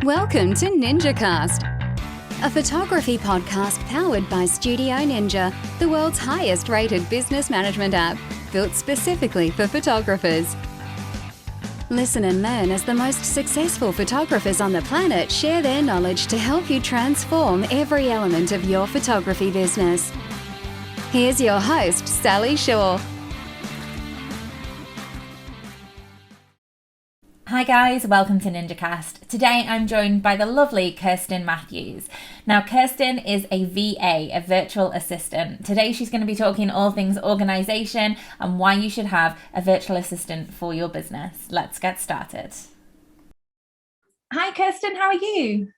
Welcome to NinjaCast, a photography podcast powered by Studio Ninja, the world's highest-rated business management app, built specifically for photographers. Listen and learn as the most successful photographers on the planet share their knowledge to help you transform every element of your photography business. Here's your host, Sally Shaw. Hi guys, welcome to NinjaCast. Today I'm joined by the lovely Kirsten Matthews. Now Kirsten is a VA, a virtual assistant. Today she's going to be talking all things organisation and why you should have a virtual assistant for your business. Let's get started. Hi Kirsten, how are you?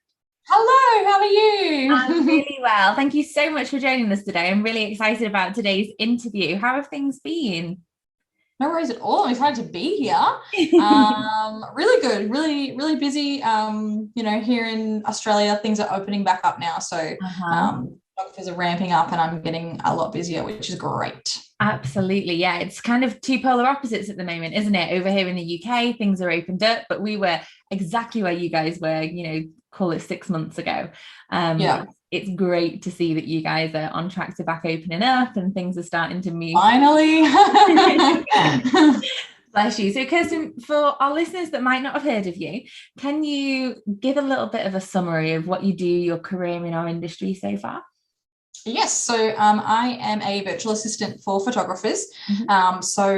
Hello, how are you? I'm really well. Thank you so much for joining us today. I'm really excited about today's interview. How have things been? No worries at all. I'm excited to be here. Really good, really busy. Here in Australia, things are opening back up now. So doctors are ramping up and I'm getting a lot busier, which is great. Absolutely. Yeah. It's kind of two polar opposites at the moment, isn't it? Over here in the UK, things are opened up, but we were exactly where you guys were, call it 6 months ago. It's great to see that you guys are on track to back opening up and things are starting to move. Finally. Bless you. So Kirsten, for our listeners that might not have heard of you, can you give a little bit of a summary of what you do, your career in our industry so far? Yes, so I am a virtual assistant for photographers. So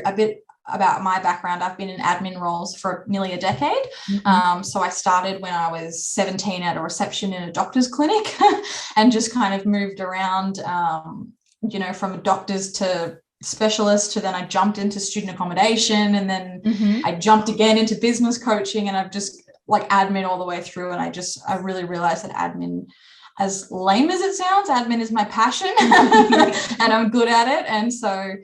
a bit about my background, I've been in admin roles for nearly a decade. So I started when I was 17 at a reception in a doctor's clinic and just kind of moved around, from doctors to specialist to then I jumped into student accommodation and then I jumped again into business coaching and I've just like admin all the way through. And I really realized that admin, as lame as it sounds, admin is my passion and I'm good at it. And so,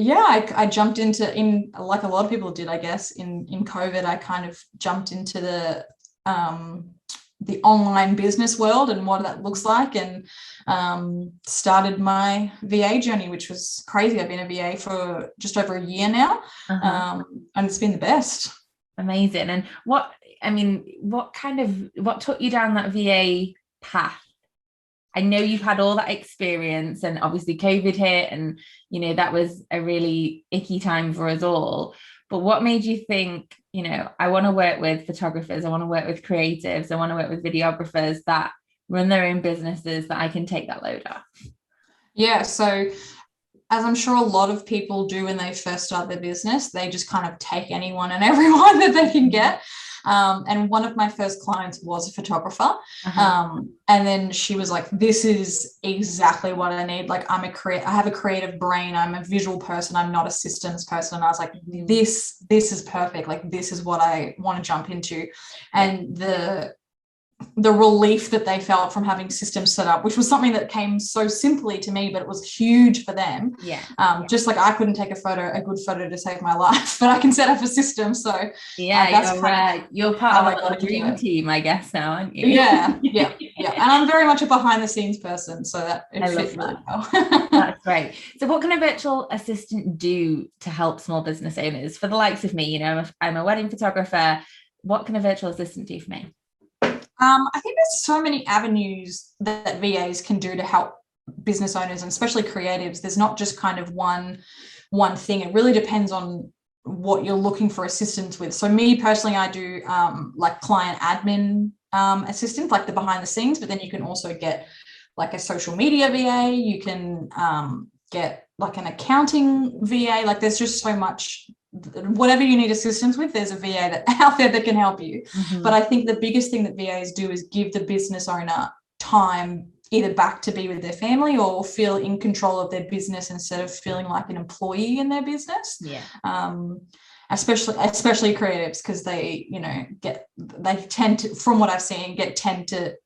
I jumped in like a lot of people did, I guess, in COVID, I kind of jumped into the online business world and what that looks like and started my VA journey, which was crazy. I've been a VA for just over a year now and it's been the best. Amazing. And what took you down that VA path? I know you've had all that experience and obviously COVID hit and, that was a really icky time for us all. But what made you think, I want to work with photographers, I want to work with creatives, I want to work with videographers that run their own businesses that I can take that load off? Yeah. So as I'm sure a lot of people do when they first start their business, they just kind of take anyone and everyone that they can get. And one of my first clients was a photographer. And then she was like, this is exactly what I need. Like I have a creative brain. I'm a visual person. I'm not a systems person. And I was like, this is perfect. Like, this is what I want to jump into. And the relief that they felt from having systems set up, which was something that came so simply to me, but it was huge for them. Just like I couldn't take a good photo to save my life, but I can set up a system. So you're part of a dream team, I guess now, aren't you? Yeah. And I'm very much a behind the scenes person, so that it fits really well. That's great. So what can a virtual assistant do to help small business owners? For the likes of me, I'm a wedding photographer. What can a virtual assistant do for me? I think there's so many avenues that VAs can do to help business owners and especially creatives. There's not just kind of one thing. It really depends on what you're looking for assistance with. So me personally, I do like client admin assistance, like the behind the scenes, but then you can also get like a social media VA. You can get like an accounting VA. Like there's just so much. Whatever you need assistance with, there's a VA out there that can help you. But I think the biggest thing that VAs do is give the business owner time either back to be with their family or feel in control of their business instead of feeling like an employee in their business. Especially creatives, because they tend to, from what I've seen, tend to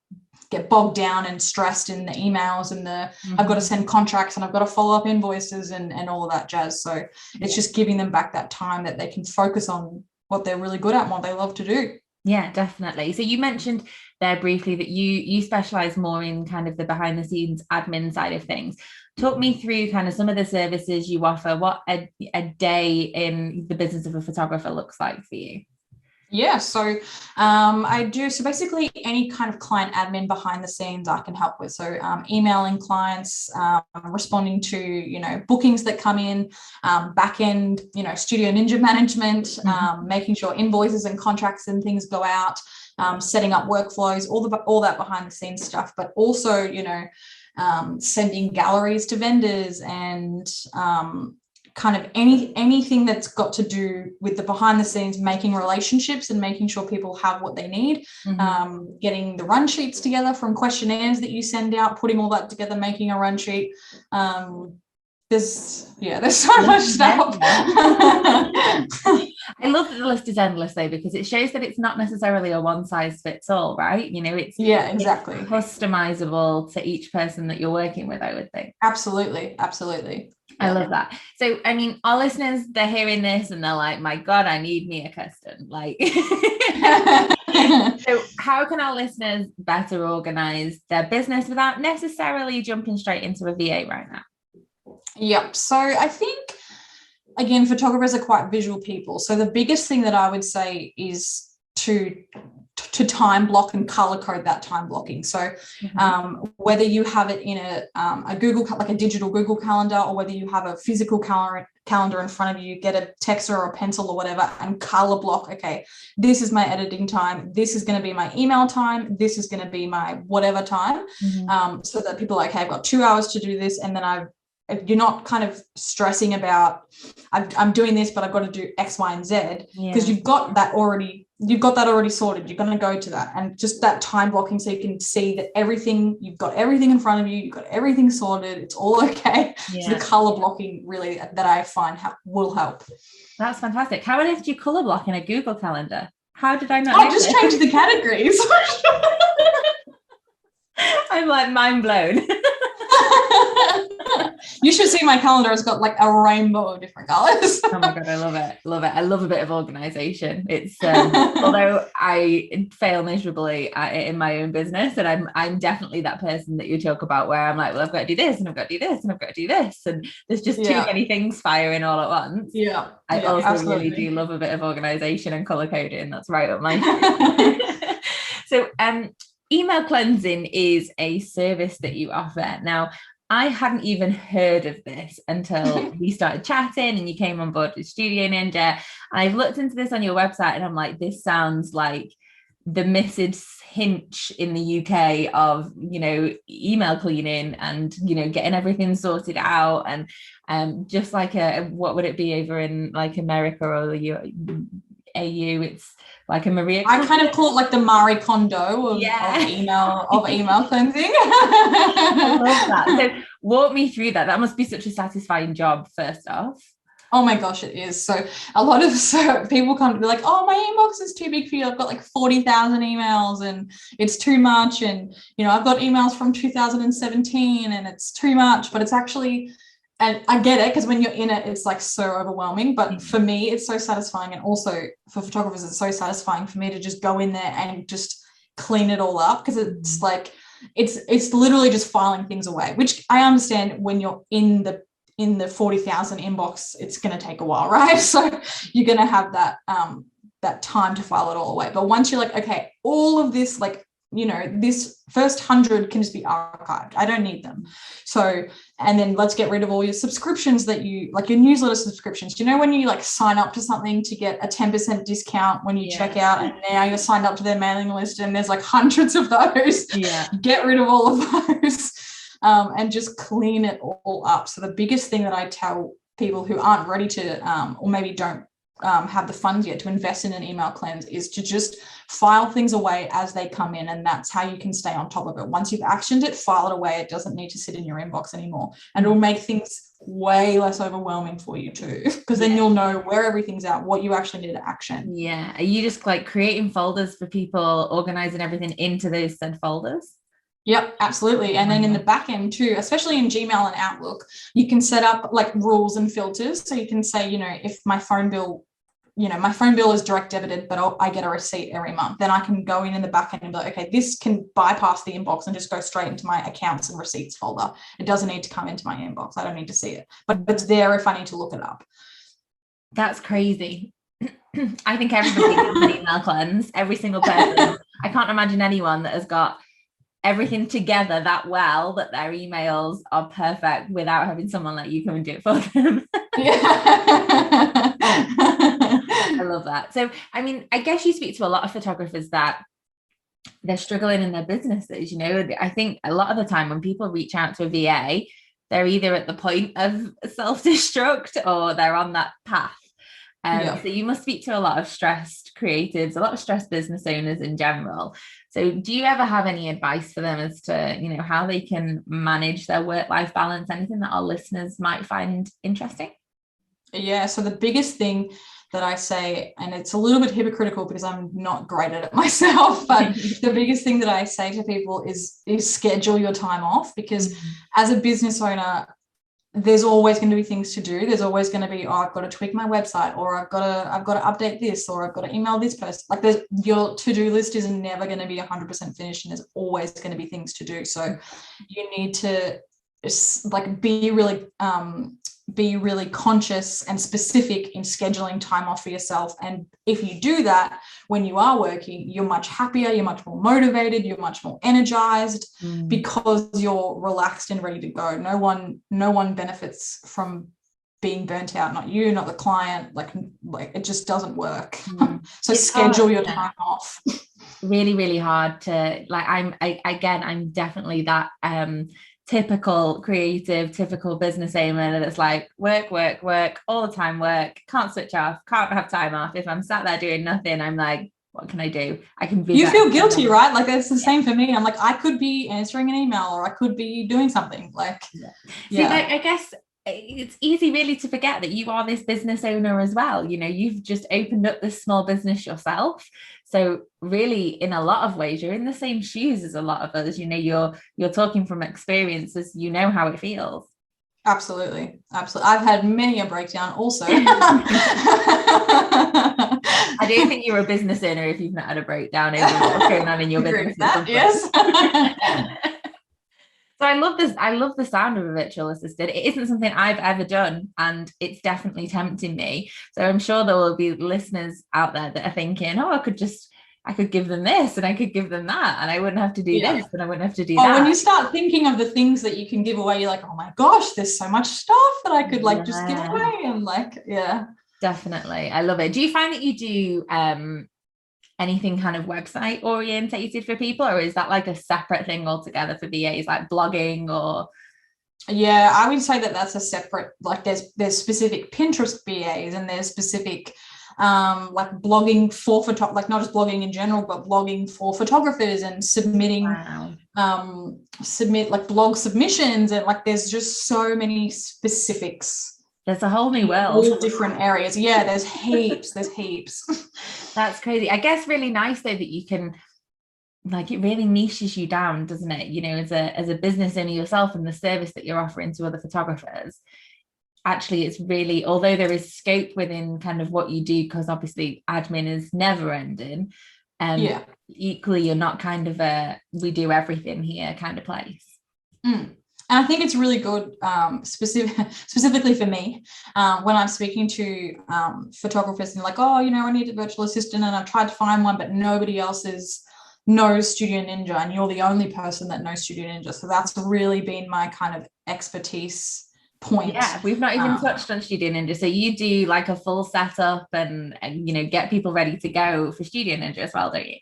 get bogged down and stressed in the emails and I've got to send contracts and I've got to follow up invoices and all of that jazz. So it's just giving them back that time that they can focus on what they're really good at and what they love to do. Yeah, definitely. So you mentioned there briefly that you specialize more in kind of the behind the scenes admin side of things. Talk me through kind of some of the services you offer, what a day in the business of a photographer looks like for you. Yeah, so I do. So basically, any kind of client admin behind the scenes I can help with. So emailing clients, responding to bookings that come in, back end Studio Ninja management, making sure invoices and contracts and things go out, setting up workflows, all that behind the scenes stuff. But also sending galleries to vendors and kind of anything that's got to do with the behind the scenes, making relationships and making sure people have what they need, getting the run sheets together from questionnaires that you send out, putting all that together, making a run sheet. There's so much stuff. I love that the list is endless though, because it shows that it's not necessarily a one size fits all, right? It's exactly, it's customizable to each person that you're working with, I would think. Absolutely. I love that. So, I mean, our listeners, they're hearing this and they're like, my God, I need me a Kirsten. Like, so how can our listeners better organize their business without necessarily jumping straight into a VA right now? Yep. So I think, again, photographers are quite visual people. So the biggest thing that I would say is to time block and color code that time blocking. So whether you have it in a Google, like a digital Google calendar, or whether you have a physical calendar in front of you, get a texter or a pencil or whatever and color block, okay, this is my editing time, this is going to be my email time, this is going to be my whatever time, so that people are, okay, I've got 2 hours to do this, and then you're not kind of stressing about I'm doing this, but I've got to do X, Y, and Z, because you've got that already sorted. You're going to go to that, and just that time blocking, so you can see that you've got everything in front of you, you've got everything sorted, it's all okay. So the color blocking really that I find will help. That's fantastic. How on earth do you color block in a Google calendar? How did I not know just change the categories. I'm like mind blown. You should see my calendar. It's got like a rainbow of different colors. Oh my God, I love it. I love a bit of organization. It's although I fail miserably at it in my own business, and I'm definitely that person that you talk about, where I'm like, well, I've got to do this and I've got to do this and I've got to do this, and there's just too many things firing all at once. I also absolutely really do love a bit of organization and color coding. That's right up my street. So email cleansing is a service that you offer. Now, I hadn't even heard of this until we started chatting and you came on board with Studio Ninja. I've looked into this on your website and I'm like, this sounds like the Mrs. Hinch in the UK of, email cleaning and, getting everything sorted out. And just like what would it be over in like America or the AU? It's like a Maria. I kind of call it like the Marie Kondo of email cleansing. I love that. So walk me through that. That must be such a satisfying job, first off. Oh my gosh, it is. So a lot of people come to be like, oh, my inbox is too big for you. I've got like 40,000 emails and it's too much. And, I've got emails from 2017 and it's too much, but it's actually, and I get it, because when you're in it, it's like so overwhelming. But for me, it's so satisfying. And also for photographers, it's so satisfying for me to just go in there and just clean it all up, because it's like, it's literally just filing things away, which I understand when you're in the 40,000 inbox, it's going to take a while, right? So you're going to have that time to file it all away. But once you're like, okay, all of this, like, this first 100 can just be archived. I don't need them. So, and then let's get rid of all your subscriptions that like your newsletter subscriptions. When you like sign up to something to get a 10% discount when you check out, and now you're signed up to their mailing list and there's like hundreds of those. Get rid of all of those. And just clean it all up. So the biggest thing that I tell people who aren't ready to, or maybe don't have the funds yet to invest in an email cleanse, is to just file things away as they come in. And that's how you can stay on top of it. Once you've actioned it, file it away. It doesn't need to sit in your inbox anymore. And it'll make things way less overwhelming for you too, because then you'll know where everything's at, what you actually need to action. Yeah. Are you just like creating folders for people, organizing everything into those said folders? Yep, absolutely. And then in the back end too, especially in Gmail and Outlook, you can set up like rules and filters. So you can say, if my phone bill is direct debited, but I get a receipt every month, then I can go in the back end and be like, okay, this can bypass the inbox and just go straight into my accounts and receipts folder. It doesn't need to come into my inbox. I don't need to see it, but it's there if I need to look it up. That's crazy. I think everybody needs an email cleanse, every single person. I can't imagine anyone that has got everything together that well that their emails are perfect without having someone like you come and do it for them. I love that. So, I mean, I guess you speak to a lot of photographers that they're struggling in their businesses. You know, I think a lot of the time when people reach out to a VA, they're either at the point of self-destruct or they're on that path. So you must speak to a lot of stressed creatives, a lot of stressed business owners in general. So do you ever have any advice for them as to, you know, how they can manage their work-life balance? Anything that our listeners might find interesting? Yeah, so the biggest thing that I say, and it's a little bit hypocritical because I'm not great at it myself, but the biggest thing that I say to people is schedule your time off, because as a business owner, there's always going to be things to do. There's always going to be, oh, I've got to tweak my website, or I've got to update this, or I've got to email this person. Like, your to-do list is never going to be 100% finished, and there's always going to be things to do. So you need to like be really conscious and specific in scheduling time off for yourself. And if you do that, when you are working, you're much happier, you're much more motivated, you're much more energized, because you're relaxed and ready to go. No one benefits from being burnt out, not you, not the client. Like it just doesn't work. So it's schedule your time off. Really, really hard to, like, I'm definitely that typical creative, typical business owner that's like work all the time, can't switch off, can't have time off. If I'm sat there doing nothing, I'm like, what can I do? I can be. You feel guilty, right? Like, it's the same for me. I'm like, I could be answering an email, or I could be doing something. Like, See, like, I guess it's easy really to forget that you are this business owner as well. You know, you've just opened up this small business yourself. So really, in a lot of ways, you're in the same shoes as a lot of us. You know, you're talking from experiences, you know how it feels. Absolutely. I've had many a breakdown also. I don't think you're a business owner if you've not had a breakdown over what's going on in your business. Yes. So I love the sound of a virtual assistant. It isn't something I've ever done, and it's definitely tempting me. So I'm sure there will be listeners out there that are thinking, oh, I could give them this and I could give them that, and I wouldn't have to do this and I wouldn't have to do that. When you start thinking of the things that you can give away, you're like, oh my gosh, there's so much stuff that I could just give away. And definitely. I love it. Do you find that you do anything kind of website orientated for people, or is that like a separate thing altogether for VAs, like blogging? Or I would say that that's a separate, like there's specific Pinterest VAs, and there's specific like blogging for like not just blogging in general, but blogging for photographers, and submitting like blog submissions, and like there's just so many specifics. There's a whole new world, all different areas. There's heaps. That's crazy. I guess really nice though that you can, like, it really niches you down, doesn't it? You know, as a business owner yourself, and the service that you're offering to other photographers, actually it's really, although there is scope within kind of what you do, because obviously admin is never ending, equally you're not kind of a we do everything here kind of place. And I think it's really good, specifically for me, when I'm speaking to photographers and like, oh, you know, I need a virtual assistant, and I've tried to find one, but nobody else knows Studio Ninja, and you're the only person that knows Studio Ninja. So that's really been my kind of expertise point. Yeah, we've not even touched on Studio Ninja. So you do like a full setup and you know, get people ready to go for Studio Ninja as well, don't you?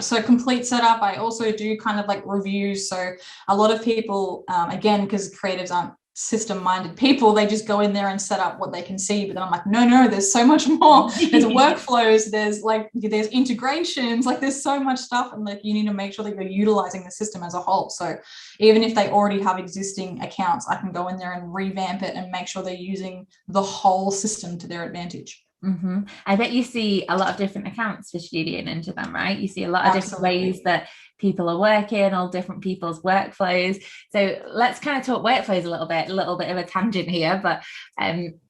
So complete setup. I also do kind of like reviews. So a lot of people, again, because creatives aren't system-minded people, they just go in there and set up what they can see. But then I'm like, no, there's so much more. There's workflows, there's integrations, like there's so much stuff, and like you need to make sure that you're utilizing the system as a whole. So even if they already have existing accounts, I can go in there and revamp it and make sure they're using the whole system to their advantage. I bet you see a lot of different accounts for Studio Ninja then, right? You see a lot of different ways that people are working, all different people's workflows. So let's kind of talk workflows a little bit of a tangent here, but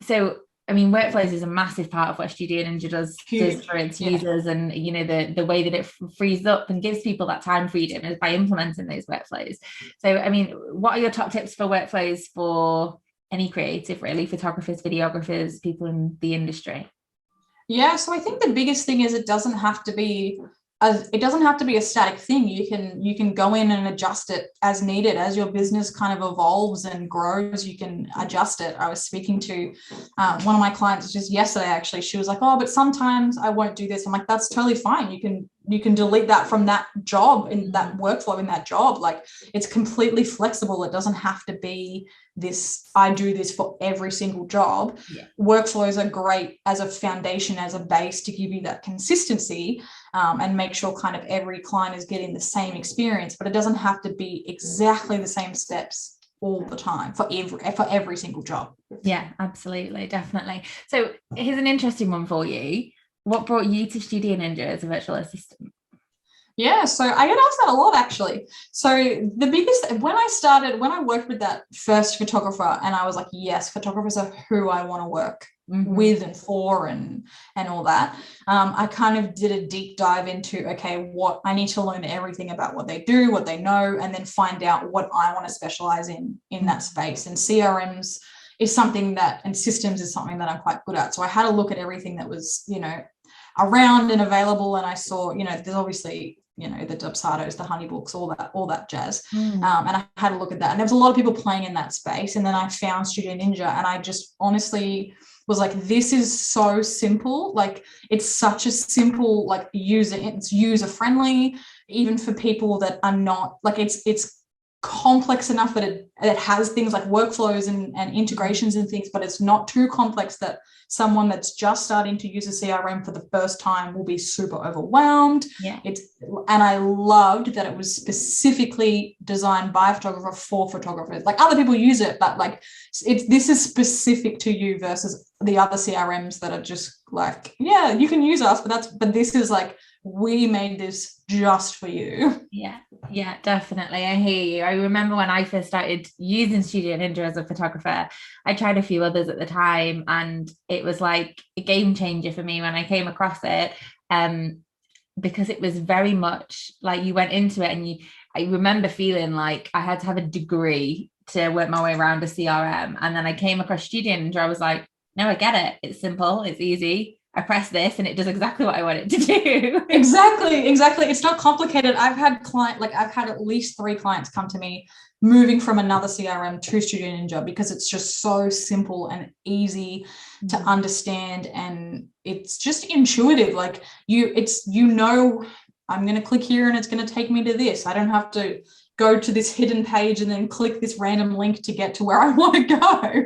so I mean, workflows is a massive part of what Studio Ninja does for its users, and you know, the way that it frees up and gives people that time freedom is by implementing those workflows. So I mean, what are your top tips for workflows for any creative, really, photographers, videographers, people in the industry? Yeah, so I think the biggest thing is it doesn't have to be a static thing. You can go in and adjust it as needed. As your business kind of evolves and grows, you can adjust it. I was speaking to one of my clients just yesterday, actually. She was like, oh, but sometimes I won't do this. I'm like, that's totally fine. You can delete that from that job, in that workflow, in that job. Like, it's completely flexible. It doesn't have to be this, I do this for every single job. Yeah. Workflows are great as a foundation, as a base, to give you that consistency, and make sure kind of every client is getting the same experience, but it doesn't have to be exactly the same steps all the time for every single job. Yeah, absolutely, definitely. So here's an interesting one for you. What brought you to Studio Ninja as a virtual assistant? Yeah, so I get asked that a lot, actually. So the biggest, when I worked with that first photographer, and I was like, yes, photographers are who I want to work with and for and all that. I kind of did a deep dive into, okay, what I need to learn everything about what they do, what they know, and then find out what I want to specialize in that space. And CRMs is something that, and systems is something that I'm quite good at. So I had a look at everything that was, around and available. And I saw, there's obviously, the Dubsados, the Honeybooks, all that jazz. And I had a look at that. And there was a lot of people playing in that space. And then I found Studio Ninja, and I just honestly was like, this is so simple. Like, it's such a simple, like, it's user friendly, even for people that are not, like, it's complex enough that it has things like workflows and integrations and things, but it's not too complex that someone that's just starting to use a CRM for the first time will be super overwhelmed. Yeah. And I loved that it was specifically designed by a photographer for photographers. Like, other people use it, but like, this is specific to you versus the other CRMs that are just like, yeah, you can use us, but this is like, we made this just for you. Yeah, definitely. I hear you. I remember when I first started using Studio Ninja as a photographer, I tried a few others at the time, and it was like a game changer for me when I came across it, because it was very much like you went into it, and I remember feeling like I had to have a degree to work my way around a CRM. And then I came across Studio Ninja. I was like, no, I get it. It's simple. It's easy. I press this and it does exactly what I want it to do. Exactly. It's not complicated. I've had at least 3 clients come to me moving from another CRM to Studio Ninja, because it's just so simple and easy to understand, and it's just intuitive. Like, I'm going to click here and it's going to take me to this. I don't have to go to this hidden page and then click this random link to get to where I want to go.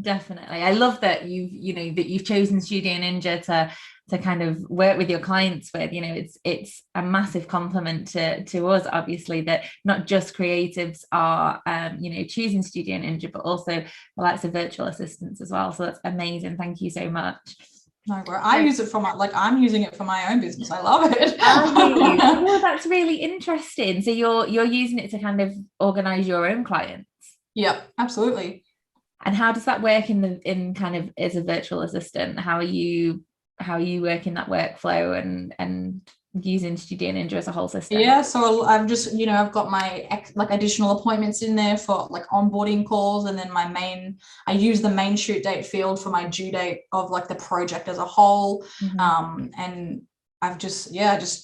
Definitely. I love that you've chosen Studio Ninja to kind of work with your clients with. It's a massive compliment to us, obviously, that not just creatives are choosing Studio Ninja, but also the likes of virtual assistants as well. So that's amazing. Thank you so much. No, I use it for I'm using it for my own business. I love it. Oh, that's really interesting. So you're using it to kind of organize your own clients. Yep, absolutely. And how does that work in kind of as a virtual assistant? How are you working that workflow and using Studio Ninja as a whole system? Yeah, so I've just, I've got my additional appointments in there for like onboarding calls, and then I use the main shoot date field for my due date of like the project as a whole. And I've just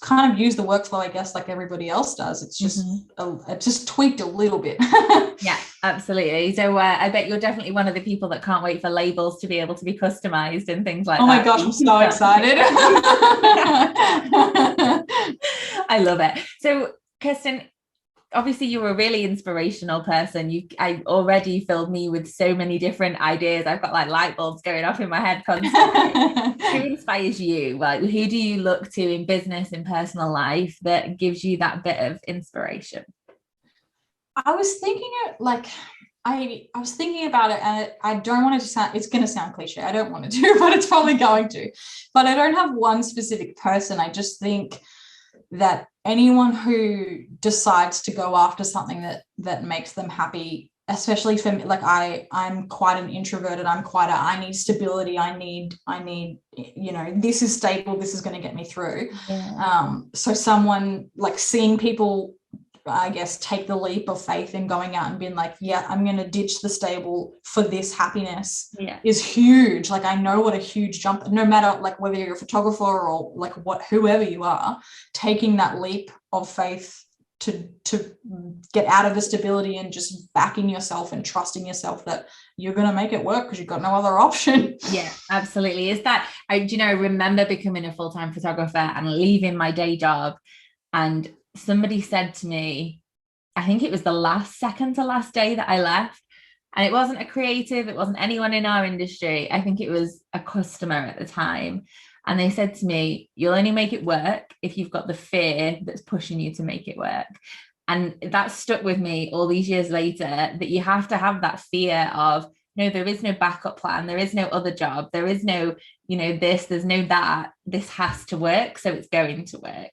kind of used the workflow, I guess, like everybody else does. It's just it's just tweaked a little bit. Yeah, absolutely. So I bet you're definitely one of the people that can't wait for labels to be able to be customized and things like that. Oh my gosh, I'm so excited. I love it. So Kirsten, obviously you're a really inspirational person. I already filled me with so many different ideas. I've got like light bulbs going off in my head constantly. Who inspires you? Like, who do you look to in business and personal life that gives you that bit of inspiration? I was thinking about it, and I don't want it to sound, it's going to sound cliche. I don't want it to, but it's probably going to. But I don't have one specific person. I just think that anyone who decides to go after something that makes them happy, especially for me, like I'm quite an introverted, I need stability. I need, this is stable. This is going to get me through. Yeah. So someone like seeing people I guess, take the leap of faith in going out and being like, yeah, I'm going to ditch the stable for this happiness is huge. Like, I know what a huge jump, no matter like whether you're a photographer or like whoever you are, taking that leap of faith to get out of the stability and just backing yourself and trusting yourself that you're going to make it work because you've got no other option. Yeah, absolutely. Is that, I remember becoming a full-time photographer and leaving my day job, and somebody said to me, I think it was the second to last day that I left, and it wasn't a creative, it wasn't anyone in our industry. I think it was a customer at the time. And they said to me, you'll only make it work if you've got the fear that's pushing you to make it work. And that stuck with me all these years later, that you have to have that fear of, no, there is no backup plan. There is no other job. There is no, there's no that. This has to work. So it's going to work.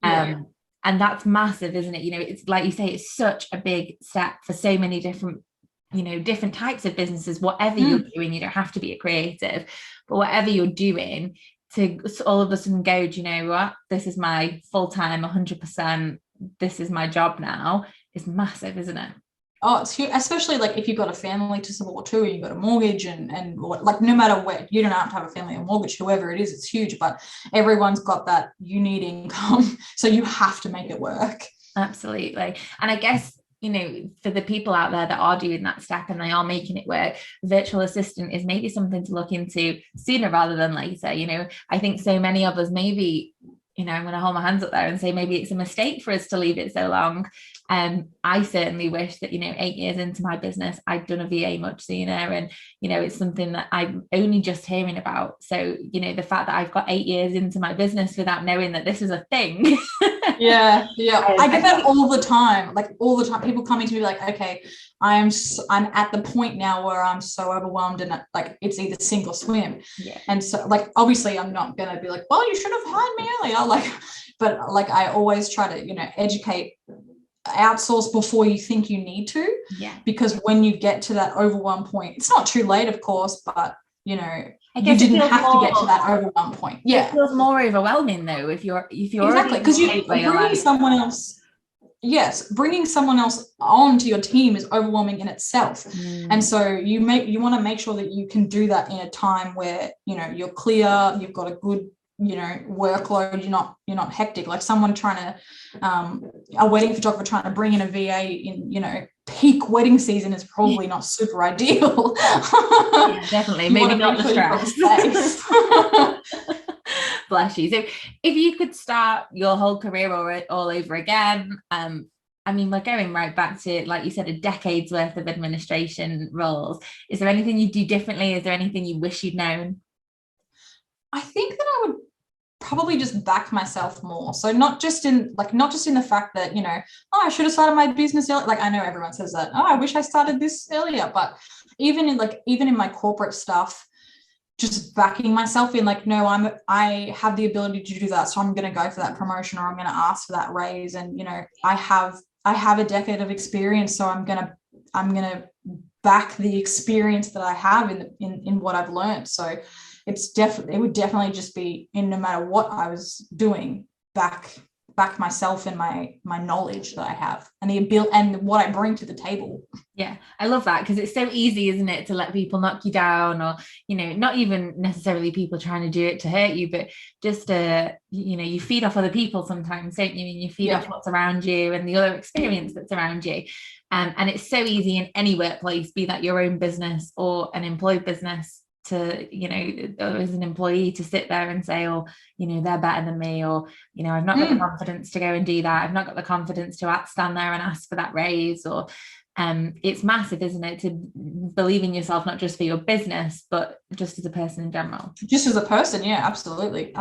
And that's massive, isn't it? It's like you say, it's such a big step for so many different, different types of businesses, whatever you're doing. You don't have to be a creative, but whatever you're doing, to all of a sudden go, do you know what? This is my full-time 100%. This is my job now, is massive, isn't it? Oh, it's huge, especially like if you've got a family to support too, you've got a mortgage and like, no matter where, you don't have to have a family or mortgage, whoever it is, it's huge, but everyone's got that, you need income. So you have to make it work. Absolutely. And I guess, for the people out there that are doing that step and they are making it work, virtual assistant is maybe something to look into sooner rather than later. I think so many of us maybe, I'm going to hold my hands up there and say maybe it's a mistake for us to leave it so long. I certainly wish that, 8 years into my business, I'd done a VA much sooner. And, it's something that I'm only just hearing about. So, the fact that I've got 8 years into my business without knowing that this is a thing. Yeah. I get that all the time. Like all the time, people coming to me like, okay, I'm at the point now where I'm so overwhelmed and like it's either sink or swim. Yeah. And so like, obviously I'm not going to be like, well, you should have hired me earlier. But I always try to, educate, outsource before you think you need to. Yeah. Because when you get to that overwhelm point, it's not too late, of course, but I guess you didn't have to get to that overwhelm point. Yeah. It feels more overwhelming though if you're exactly, because you're bringing someone else. Yes, bringing someone else onto your team is overwhelming in itself. And so you want to make sure that you can do that in a time where, you're clear, you've got a good, workload, you're not hectic. Like someone trying to, a wedding photographer trying to bring in a VA in, peak wedding season is probably not super ideal. Yeah, definitely. Maybe not the stress. Bless you. So if you could start your whole career all over again, we're going right back to, like you said, a decade's worth of administration roles. Is there anything you do differently? Is there anything you wish you'd known? I think that I would probably just back myself more. So not just in the fact that, I should have started my business earlier. Like I know everyone says that, I wish I started this earlier, but even in my corporate stuff, just backing myself in like, no, I have the ability to do that. So I'm going to go for that promotion or I'm going to ask for that raise. And, I have a decade of experience. So I'm going to back the experience that I have in what I've learned. So it would definitely just be, in no matter what I was doing, back myself and my knowledge that I have and the ability and what I bring to the table. Yeah, I love that, because it's so easy, isn't it, to let people knock you down, or not even necessarily people trying to do it to hurt you, but just you feed off other people sometimes, don't you? And you feed off what's around you and the other experience that's around you. And it's so easy in any workplace, be that your own business or an employed business, to as an employee to sit there and say, they're better than me, or I've not got the confidence to go and do that, I've not got the confidence to stand there and ask for that raise, or it's massive, isn't it, to believe in yourself, not just for your business but just as a person in general. Just as a person. Yeah, absolutely.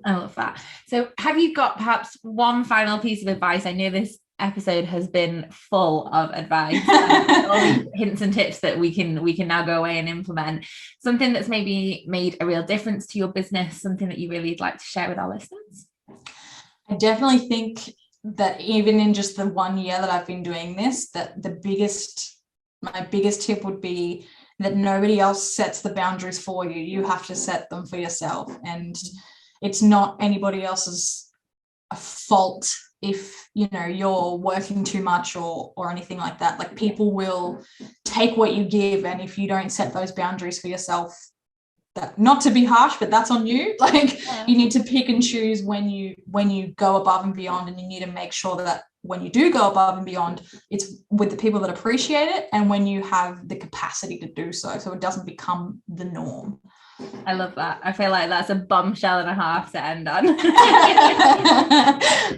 I love that. So have you got perhaps one final piece of advice? I know this episode has been full of advice, all these hints and tips that we can now go away and implement. Something that's maybe made a real difference to your business, something that you really would like to share with our listeners. I definitely think that even in just the 1 year that I've been doing this, that my biggest tip would be that nobody else sets the boundaries for you. You have to set them for yourself, and it's not anybody else's fault if you're working too much or anything like that. Like, people will take what you give, and if you don't set those boundaries for yourself, that, not to be harsh, but that's on you. Like, you need to pick and choose when you go above and beyond, and you need to make sure that when you do go above and beyond, it's with the people that appreciate it, and when you have the capacity to do so it doesn't become the norm. I love that. I feel like that's a bombshell and a half to end on.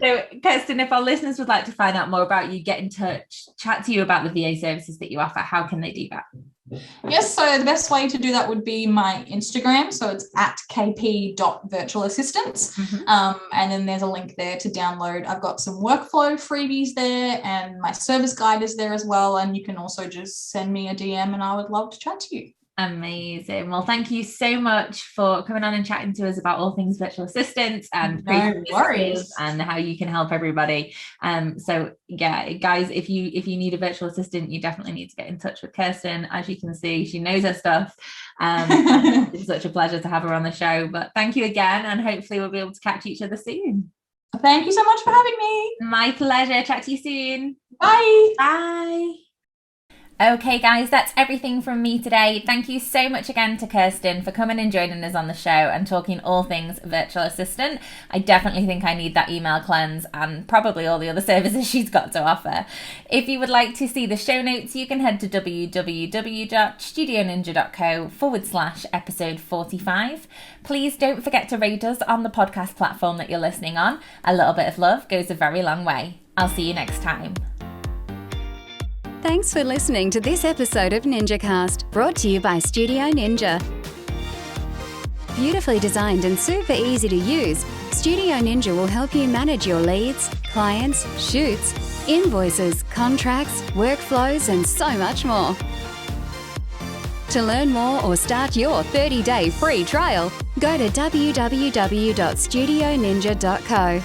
So, Kirsten, if our listeners would like to find out more about you, get in touch, chat to you about the VA services that you offer, how can they do that? Yes, so the best way to do that would be my Instagram. So it's at kp.virtualassistants. And then there's a link there to download. I've got some workflow freebies there, and my service guide is there as well. And you can also just send me a DM, and I would love to chat to you. Amazing. Well, thank you so much for coming on and chatting to us about all things virtual assistants and no worries, and how you can help everybody. So yeah, guys, if you need a virtual assistant, you definitely need to get in touch with Kirsten. As you can see, she knows her stuff. It's such a pleasure to have her on the show. But thank you again, and hopefully we'll be able to catch each other soon. Thank you so much for having me. My pleasure. Chat to you soon. Bye. Bye. Okay, guys, that's everything from me today. Thank you so much again to Kirsten for coming and joining us on the show and talking all things virtual assistant. I definitely think I need that email cleanse and probably all the other services she's got to offer. If you would like to see the show notes, you can head to www.studioninja.co/episode 45. Please don't forget to rate us on the podcast platform that you're listening on. A little bit of love goes a very long way. I'll see you next time. Thanks for listening to this episode of NinjaCast, brought to you by Studio Ninja. Beautifully designed and super easy to use, Studio Ninja will help you manage your leads, clients, shoots, invoices, contracts, workflows, and so much more. To learn more or start your 30-day free trial, go to www.studioninja.co.